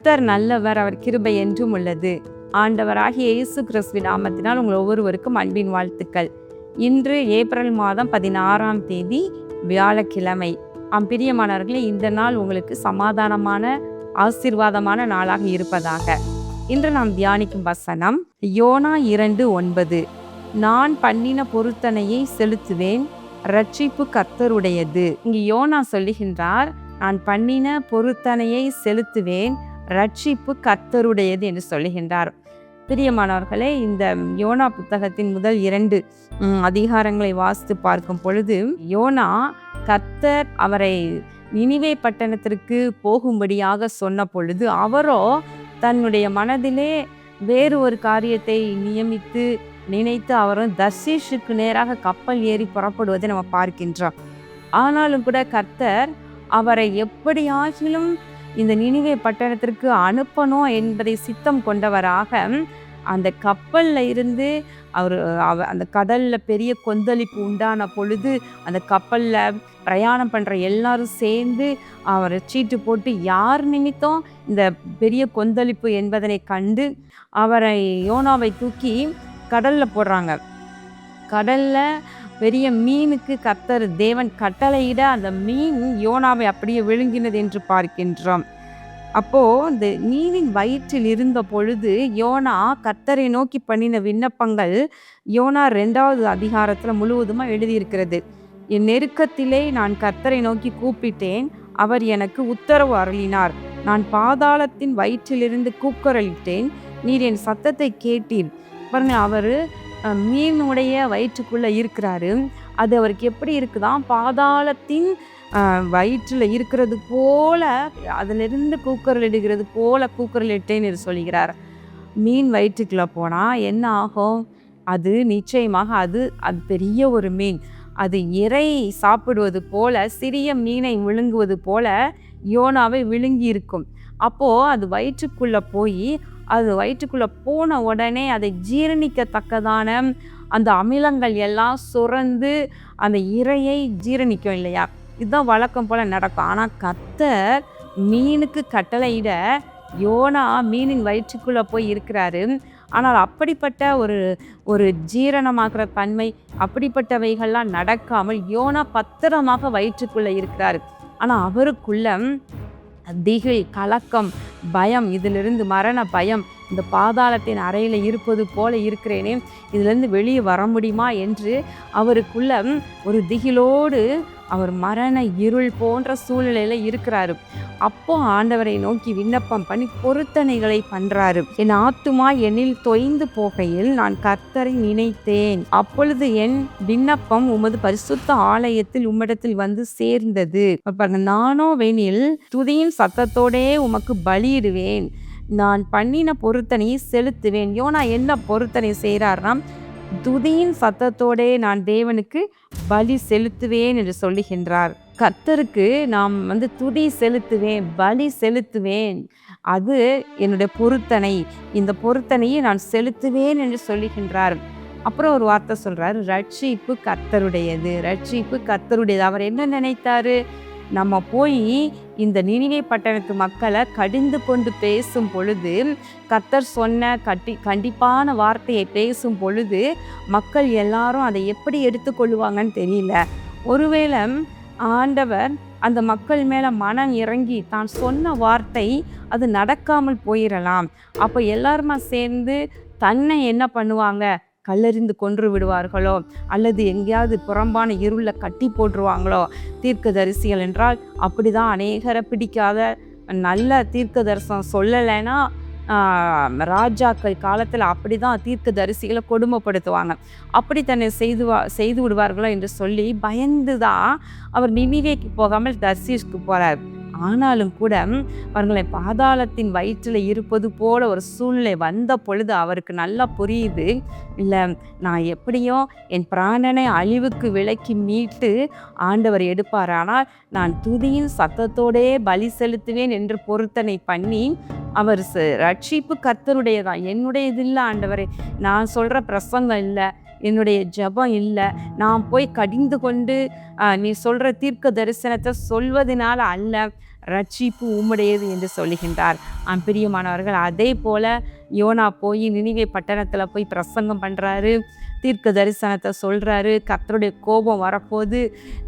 கர்த்தர் நல்லவர், அவர் கிருபை என்றும் உள்ளது. ஆண்டவராகிய இயேசு கிறிஸ்துவின் நாமத்தினால் உங்கள் ஒவ்வொருவருக்கும் அன்பின் வாழ்த்துக்கள். இன்று ஏப்ரல் மாதம் 16ஆம் தேதி வியாழக்கிழமை. பிரியமானவர்களே, இந்த நாள் உங்களுக்கு சமாதானமான ஆசீர்வாதமான நாளாக இருப்பதாக. இன்று நாம் தியானிக்கும் வசனம் யோனா 2:9. நான் பண்ணின பொருத்தனையை செலுத்துவேன், ரட்சிப்பு கர்த்தருடையது. இங்கு யோனா சொல்லுகின்றார், நான் பண்ணின பொருத்தனையை செலுத்துவேன், ரட்சிப்பு கர்த்தருடையது என்று சொல்லுகின்றார். பிரியமானவர்களே, இந்த யோனா புத்தகத்தின் முதல் 2 அதிகாரங்களை வாசித்து பார்க்கும் பொழுது, யோனா கர்த்தர் அவரை நினிவே பட்டணத்திற்கு போகும்படியாக சொன்ன பொழுது, அவரோ தன்னுடைய மனதிலே வேறு ஒரு காரியத்தை நினைத்து அவரும் தர்ஷீஷுக்கு நேராக கப்பல் ஏறி புறப்படுவதை நம்ம பார்க்கின்றோம். ஆனாலும் கூட கர்த்தர் அவரை எப்படியாகிலும் இந்த நினிவே பட்டணத்திற்கு அனுப்பணும் என்பதை சித்தம் கொண்டவராக அந்த கப்பல்ல இருந்து அந்த கடல்ல பெரிய கொந்தளிப்பு உண்டான பொழுது, அந்த கப்பல்ல பிரயாணம் பண்ற எல்லாரும் சேர்ந்து அவரை சீட்டு போட்டு யார் நிமித்தம் இந்த பெரிய கொந்தளிப்பு என்பதனை கண்டு அவரை யோனாவை தூக்கி கடல்ல போடுறாங்க. கடல்ல பெரிய மீனுக்கு கர்த்தர் தேவன் கட்டளையிட அந்த மீன் யோனாவை அப்படியே விழுங்கினது என்று பார்க்கின்றோம். அப்போ இந்த மீனின் வயிற்றில் இருந்த பொழுது யோனா கர்த்தரை நோக்கி பண்ணின விண்ணப்பங்கள் யோனா 2வது அதிகாரத்துல முழுவதுமா எழுதியிருக்கிறது. என் நெருக்கத்திலே நான் கர்த்தரை நோக்கி கூப்பிட்டேன், அவர் எனக்கு உத்தரவு அருளினார். நான் பாதாளத்தின் வயிற்றிலிருந்து கூக்குரலிட்டேன், நீர் என் சத்தத்தை கேட்டீர். பாருங்க, அவரு மீனுடைய வயிற்றுக்குள்ள இருக்கிறாரு. அது அவருக்கு எப்படி இருக்குதான், பாதாளத்தின் வயிற்றுல இருக்கிறது போல, அதிலிருந்து கூக்குரலிடுகிறது போல கூக்குரலிட்டேன்னு சொல்கிறார். மீன் வயிற்றுக்குள்ள போனா என்ன ஆகும்? அது நிச்சயமாக அது பெரிய ஒரு மீன். அது இறை சாப்பிடுவது போல, சிறிய மீனை விழுங்குவது போல யோனாவை விழுங்கி இருக்கும். அப்போ அது வயிற்றுக்குள்ள போய், அது வயிற்றுக்குள்ள போன உடனே அதை ஜீரணிக்கத்தக்கதான அந்த அமிலங்கள் எல்லாம் சுரந்து அந்த இரையை ஜீரணிக்கும் இல்லையா? இதுதான் வழக்கம் போல நடக்கும். ஆனா கர்த்தர் மீனுக்கு கட்டளையிட யோனா மீனின் வயிற்றுக்குள்ள போய் இருக்கிறாரு. ஆனால் அப்படிப்பட்ட ஒரு ஜீரணமாக்குற தன்மை, அப்படிப்பட்டவைகள்லாம் நடக்காமல் யோனா பத்திரமாக வயிற்றுக்குள்ள இருக்கிறாரு. ஆனா அவருக்குள்ள திகில், கலக்கம், பயம், இதிலிருந்து மரண பயம், இந்த பாதாளத்தின் அறையில் இருப்பது போல இருக்கிறேனே, இதிலிருந்து வெளியே வர முடியுமா என்று அவருக்குள்ள ஒரு திகிலோடு அவர் மரண இருள் போன்ற சூழ்நிலையில இருக்கிறாரு. அப்போ ஆண்டவரை நோக்கி விண்ணப்பம் பண்ணி பொருத்தனைகளை பண்றாரு. என் ஆத்துமா என்னில் தொய்ந்து போகையில் நான் கர்த்தரை நினைத்தேன். அப்பொழுது என் விண்ணப்பம் உமது பரிசுத்த ஆலயத்தில் உம்மிடத்தில் வந்து சேர்ந்தது. நானோ வெனில் துதியின் சத்தத்தோடே உமக்கு பலியிடுவேன், நான் பண்ணின பொருத்தனையை செலுத்துவேன். யோனா என்ன பொருத்தனை செய்கிறார்னா, துதியின் சத்தத்தோடே நான் தேவனுக்கு பலி செலுத்துவேன் என்று சொல்லுகின்றார். கர்த்தருக்கு நாம் துதி செலுத்துவேன், பலி செலுத்துவேன், அது என்னுடைய பொருத்தனை, இந்த பொருத்தனையை நான் செலுத்துவேன் என்று சொல்லுகின்றார். அப்புறம் ஒரு வார்த்தை சொல்றாரு, ரட்சிப்பு கர்த்தருடையது, ரட்சிப்பு கர்த்தருடையது. அவர் என்ன நினைத்தாரு? நம்ம போய் இந்த நினிவே பட்டணத்து மக்களை கடிந்து கொண்டு பேசும் பொழுது, கர்த்தர் சொன்ன கண்டிப்பான வார்த்தையை பேசும் பொழுது மக்கள் எல்லாரும் அதை எப்படி எடுத்துக்கொள்ளுவாங்கன்னு தெரியல. ஒருவேளை ஆண்டவர் அந்த மக்கள் மேல மனம் இறங்கி தான் சொன்ன வார்த்தை அது நடக்காமல் போயிடலாம். அப்போ எல்லாருமா சேர்ந்து தன்னை என்ன பண்ணுவாங்க? கல்லறிந்து கொன்று விடுவார்களோ, அல்லது எங்கேயாவது புறம்பான இருள கட்டி போட்டுருவாங்களோ. தீர்க்கதரிசிகள் என்றால் அப்படிதான், அநேகரை பிடிக்காத நல்ல தீர்க்க தரிசனம் சொல்லலைன்னா ராஜாக்கள் காலத்தில் அப்படிதான் தீர்க்கதரிசிகளை கொடுமைப்படுத்துவாங்க. அப்படி தன்னை செய்து விடுவார்களோ என்று சொல்லி பயந்துதான் அவர் நினிவேக்கு போகாமல் தர்ஷீஷ்க்கு போறார். ஆனாலும் கூட அவர்களை பாதாளத்தின் வயிற்றில் இருப்பது போல ஒரு சூழ்நிலை வந்த பொழுது அவருக்கு நல்லா புரியுது, இல்லை, நான் எப்படியோ என் பிராணனை அழிவுக்கு விலக்கி மீட்டு ஆண்டவர் எடுப்பார், ஆனால் நான் துதியின் சத்தத்தோடே பலி செலுத்துவேன் என்று பொருத்தனை பண்ணி அவர் ரட்சிப்பு கர்த்தருடையதான், என்னுடையது இல்லை ஆண்டவரே, நான் சொல்கிற பிரசங்கம் இல்லை, என்னுடைய ஜெபம் இல்லை, நான் போய் கடிந்து கொண்டு நீ சொல்கிற தீர்க்க தரிசனத்தை சொல்வதனால அல்ல, ரட்சிப்பு உம்முடையது என்று சொல்லுகின்றார். பிரியமானவர்கள், அதே போல யோனா போய் நினிவே பட்டணத்தில் போய் பிரசங்கம் பண்ணுறாரு, தீர்க்க தரிசனத்தை சொல்கிறாரு. கர்த்தருடைய கோபம் வரப்போது,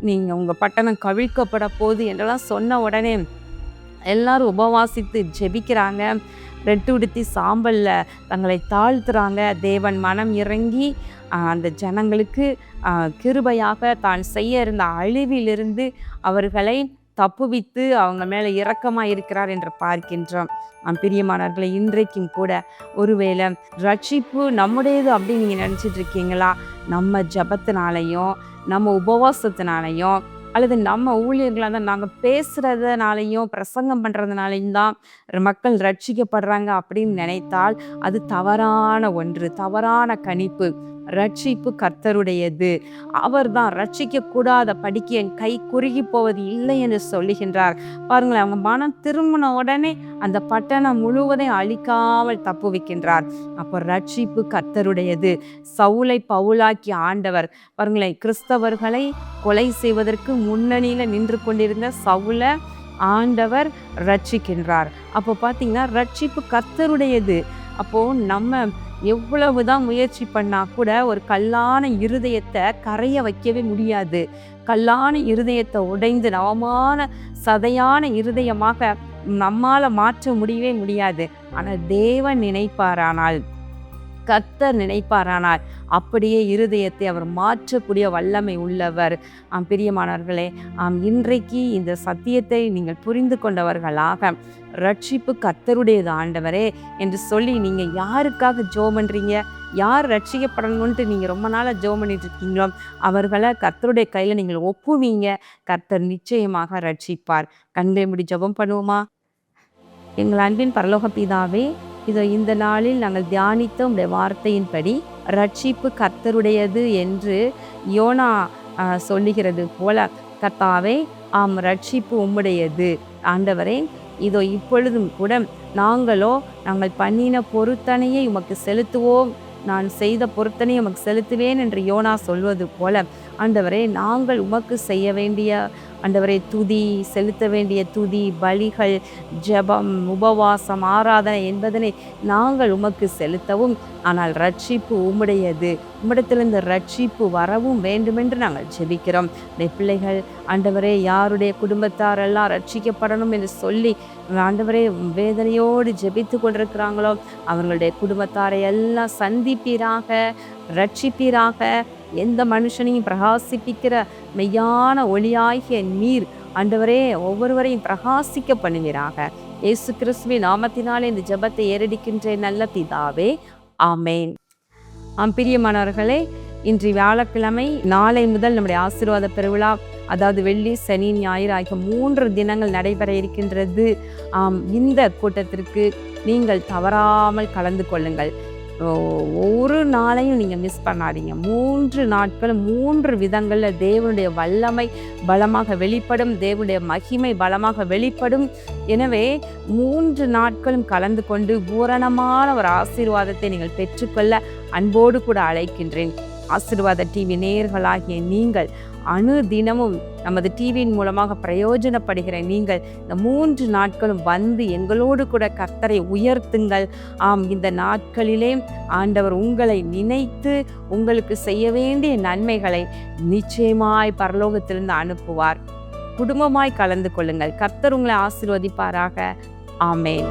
நீங்கள் உங்கள் பட்டணம் கவிழ்க்கப்பட போகுது என்றெல்லாம் சொன்ன உடனே எல்லாரும் உபவாசித்து ஜெபிக்கிறாங்க. ரெட்டுடுத்தி சாம்பலில் தங்களை தாழ்த்துறாங்க. தேவன் மனம் இறங்கி அந்த ஜனங்களுக்கு கிருபையாக தான் செய்ய இருந்த அழிவிலிருந்து அவர்களை தப்புவித்து அவங்க மேலே இரக்கமாக இருக்கிறார் என்று பார்க்கின்றோம். பிரியமானவர்களை, இன்றைக்கும் கூட ஒருவேளை ரட்சிப்பு நம்முடையது அப்படின்னு நீங்கள் நினச்சிட்டு இருக்கீங்களா? நம்ம ஜபத்தினாலையும் நம்ம உபவாசத்தினாலையும் அல்லது நம்ம ஊழியர்களாக தான் நாங்கள் பேசுகிறதுனாலையும் பிரசங்கம் பண்ணுறதுனாலையும் தான் மக்கள் ரட்சிக்கப்படுறாங்க அப்படின்னு நினைத்தால் அது தவறான ஒன்று, தவறான கணிப்பு. ரட்சிப்பு கர்த்தருடையது. அவர் தான் ரட்சிக்கக்கூடாத படிக்க என் கை குறுகி போவது இல்லை என்று சொல்லுகின்றார். பாருங்களேன், அவங்க மனம் திரும்பின உடனே அந்த பட்டணம் முழுவதையும் அழிக்காமல் தப்புவிக்கின்றார். அப்போ ரட்சிப்பு கர்த்தருடையது. சவுலை பவுலாக்கி ஆண்டவர். பாருங்களேன், கிறிஸ்தவர்களை கொலை செய்வதற்கு முன்னணியில் நின்று கொண்டிருந்த சவுலை ஆண்டவர் ரட்சிக்கின்றார். அப்போ பார்த்தீங்கன்னா ரட்சிப்பு கர்த்தருடையது. அப்போது நம்ம எவ்வளவுதான் முயற்சி பண்ணால் கூட ஒரு கல்லான இருதயத்தை கரைய வைக்கவே முடியாது. கல்லான இருதயத்தை உடைந்து நவமான சதையான இருதயமாக நம்மால் மாற்ற முடியவே முடியாது. ஆனால் தேவன் நினைப்பாரானால், கர்த்தர் நினைப்பாரானால் அப்படியே இருதயத்தை அவர் மாற்றக்கூடிய வல்லமை உள்ளவர். பிரியமானவர்களே, இன்றைக்கு இந்த சத்தியத்தை நீங்கள் புரிந்து கொண்டவர்களாக ரட்சிப்பு கர்த்தருடையது ஆண்டவரே என்று சொல்லி நீங்கள் யாருக்காக ஜெபம் பண்ணுறீங்க, யார் ரட்சிக்கப்படணுன்ட்டு நீங்கள் ரொம்ப நாளாக ஜெபம் பண்ணிட்டு இருக்கீங்களோ அவர்களை கர்த்தருடைய கையில் நீங்கள் ஒப்புவீங்க. கர்த்தர் நிச்சயமாக ரட்சிப்பார். கண்களை மூடி ஜெபம் பண்ணுவோமா? எங்கள் அன்பின் பரலோக பிதாவே, இதோ இந்த நாளில் நாங்கள் தியானித்த உடைய வார்த்தையின்படி ரட்சிப்பு கர்த்தருடையது என்று யோனா சொல்லுகிறது போல, கர்த்தாவே, ரட்சிப்பு உம்முடையது. ஆண்டவரே, இதோ இப்பொழுதும் கூட நாங்கள் பண்ணின பொருத்தனையை உமக்கு செலுத்துவோம், நான் செய்த பொருத்தனை உமக்கு செலுத்துவேன் என்று யோனா சொல்வது போல, ஆண்டவரே, நாங்கள் உமக்கு செய்ய வேண்டிய ஆண்டவரே துதி, செலுத்த வேண்டிய துதி, பலிகள், ஜெபம், உபவாசம், ஆராதனை என்பதனை நாங்கள் உமக்கு செலுத்தவும், ஆனால் ரட்சிப்பு உம்முடையது. உம்மிடத்திலிருந்து ரட்சிப்பு வரவும் வேண்டுமென்று நாங்கள் ஜெபிக்கிறோம். இந்த பிள்ளைகள் ஆண்டவரே, யாருடைய குடும்பத்தாரெல்லாம் ரட்சிக்கப்படணும் என்று சொல்லி ஆண்டவரே வேதனையோடு ஜெபித்து கொண்டிருக்கிறாங்களோ அவர்களுடைய குடும்பத்தாரை எல்லாம் சந்திப்பீராக, ரட்சிப்பீராக. எந்த மனுஷனையும் பிரகாசிப்பிக்கிற மெய்யான ஒளியாகிய நீர் ஆண்டவரே ஒவ்வொருவரையும் பிரகாசிக்க பண்ணுவீராக. இயேசு கிறிஸ்துவின் நாமத்தினாலே இந்த ஜெபத்தை ஏறடிக்கின்ற நல்ல பிதாவே, ஆமேன். பிரியமானவர்களே, இன்று வியாழக்கிழமை நாளை முதல் நம்முடைய ஆசீர்வாத பெருவிழா, அதாவது வெள்ளி, சனி, ஞாயிறு ஆகிய 3 தினங்கள் நடைபெற இருக்கின்றது. இந்த கூட்டத்திற்கு நீங்கள் தவறாமல் கலந்து கொள்ளுங்கள். ஒரு நாளையும் நீங்கள் மிஸ் பண்ணாதீங்க. 3 நாட்கள் 3 விதங்களில் தேவனுடைய வல்லமை பலமாக வெளிப்படும், தேவனுடைய மகிமை பலமாக வெளிப்படும். எனவே 3 நாட்களும் கலந்து கொண்டு பூரணமான ஒரு ஆசீர்வாதத்தை நீங்கள் பெற்றுக்கொள்ள அன்போடு கூட அழைக்கின்றேன். ஆசீர்வாத டிவி நேயர்களாகிய நீங்கள் அனுதினமும் நமது டிவியின் மூலமாக பிரயோஜனப்படுகிற நீங்கள் இந்த 3 நாட்களும் வந்து எங்களோடு கூட கர்த்தரை உயர்த்துங்கள். இந்த நாட்களிலே ஆண்டவர் உங்களை நினைத்து உங்களுக்கு செய்ய வேண்டிய நன்மைகளை நிச்சயமாய் பரலோகத்திலிருந்து அனுப்புவார். குடும்பமாய் கலந்து கொள்ளுங்கள். கர்த்தர் உங்களை ஆசீர்வதிப்பாராக. ஆமேன்.